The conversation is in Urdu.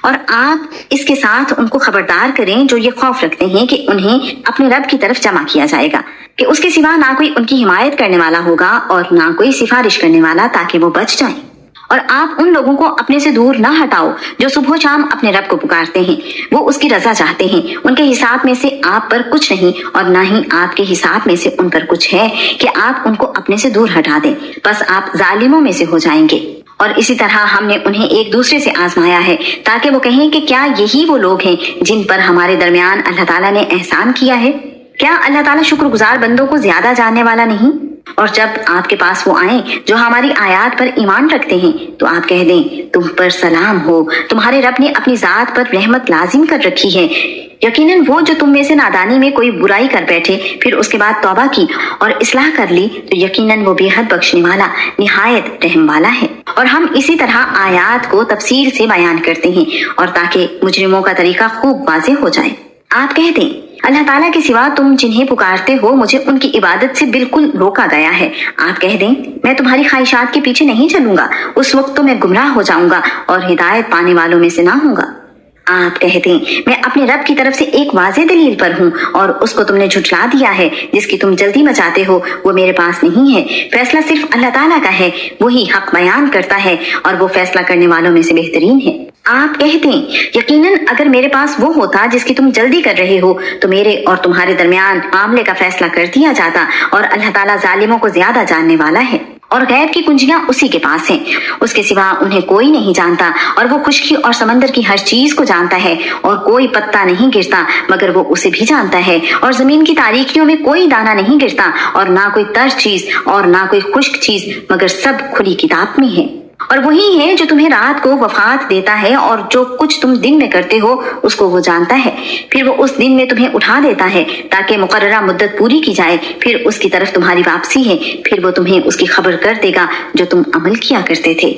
اور آپ اس کے ساتھ ان کو خبردار کریں جو یہ خوف رکھتے ہیں کہ انہیں اپنے رب کی طرف جمع کیا جائے گا، کہ اس کے سوا نہ کوئی ان کی حمایت کرنے والا ہوگا اور نہ کوئی سفارش کرنے والا، تاکہ وہ بچ جائیں۔ اور آپ ان لوگوں کو اپنے سے دور نہ ہٹاؤ جو صبح و شام اپنے رب کو پکارتے ہیں، وہ اس کی رضا چاہتے ہیں۔ ان کے حساب میں سے آپ پر کچھ نہیں اور نہ ہی آپ کے حساب میں سے ان پر کچھ ہے کہ آپ ان کو اپنے سے دور ہٹا دیں، بس آپ ظالموں میں سے ہو جائیں گے۔ اور اسی طرح ہم نے انہیں ایک دوسرے سے آزمایا ہے تاکہ وہ کہیں کہ کیا یہی وہ لوگ ہیں جن پر ہمارے درمیان اللہ تعالیٰ نے احسان کیا ہے؟ کیا اللہ تعالیٰ شکر گزار بندوں کو زیادہ جاننے والا نہیں؟ اور جب آپ کے پاس وہ آئیں جو ہماری آیات پر ایمان رکھتے ہیں تو آپ کہہ دیں تم پر سلام ہو، تمہارے رب نے اپنی ذات پر رحمت لازم کر رکھی ہے۔ یقیناً وہ جو تم میں سے نادانی میں کوئی برائی کر بیٹھے پھر اس کے بعد توبہ کی اور اصلاح کر لی تو یقیناً وہ بے حد بخشنے والا نہایت رحم والا ہے۔ اور ہم اسی طرح آیات کو تفصیل سے بیان کرتے ہیں اور تاکہ مجرموں کا طریقہ خوب واضح ہو جائے۔ آپ کہہ دیں اللہ تعالیٰ کے سوا تم جنہیں پکارتے ہو مجھے ان کی عبادت سے بالکل روکا گیا ہے۔ آپ کہہ دیں میں تمہاری خواہشات کے پیچھے نہیں چلوں گا، اس وقت تو میں گمراہ ہو جاؤں گا اور ہدایت پانے والوں میں سے نہ ہوں گا۔ آپ کہہ دیں میں اپنے رب کی طرف سے ایک واضح دلیل پر ہوں اور اس کو تم نے جھٹلا دیا ہے جس کی تم جلدی مچاتے ہو، وہ میرے پاس نہیں ہے۔ فیصلہ صرف اللہ تعالیٰ کا ہے، وہی حق بیان کرتا ہے اور وہ فیصلہ کرنے والوں میں سے بہترین ہے۔ آپ کہتے ہیں یقیناً اگر میرے پاس وہ ہوتا جس کی تم جلدی کر رہے ہو تو میرے اور تمہارے درمیان معاملے کا فیصلہ کر دیا جاتا، اور اللہ تعالیٰ ظالموں کو زیادہ جاننے والا ہے۔ اور غیب کی کنجیاں اسی کے پاس ہیں، اس کے سوا انہیں کوئی نہیں جانتا، اور وہ خشکی اور سمندر کی ہر چیز کو جانتا ہے، اور کوئی پتا نہیں گرتا مگر وہ اسے بھی جانتا ہے، اور زمین کی تاریکیوں میں کوئی دانہ نہیں گرتا، اور نہ کوئی تر چیز اور نہ کوئی خشک چیز مگر سب کھلی کتاب میں ہے۔ اور وہی ہے جو تمہیں رات کو وفات دیتا ہے اور جو کچھ تم دن میں کرتے ہو اس کو وہ جانتا ہے، پھر وہ اس دن میں تمہیں اٹھا دیتا ہے تاکہ مقررہ مدت پوری کی جائے، پھر اس کی طرف تمہاری واپسی ہے، پھر وہ تمہیں اس کی خبر کر دے گا جو تم عمل کیا کرتے تھے۔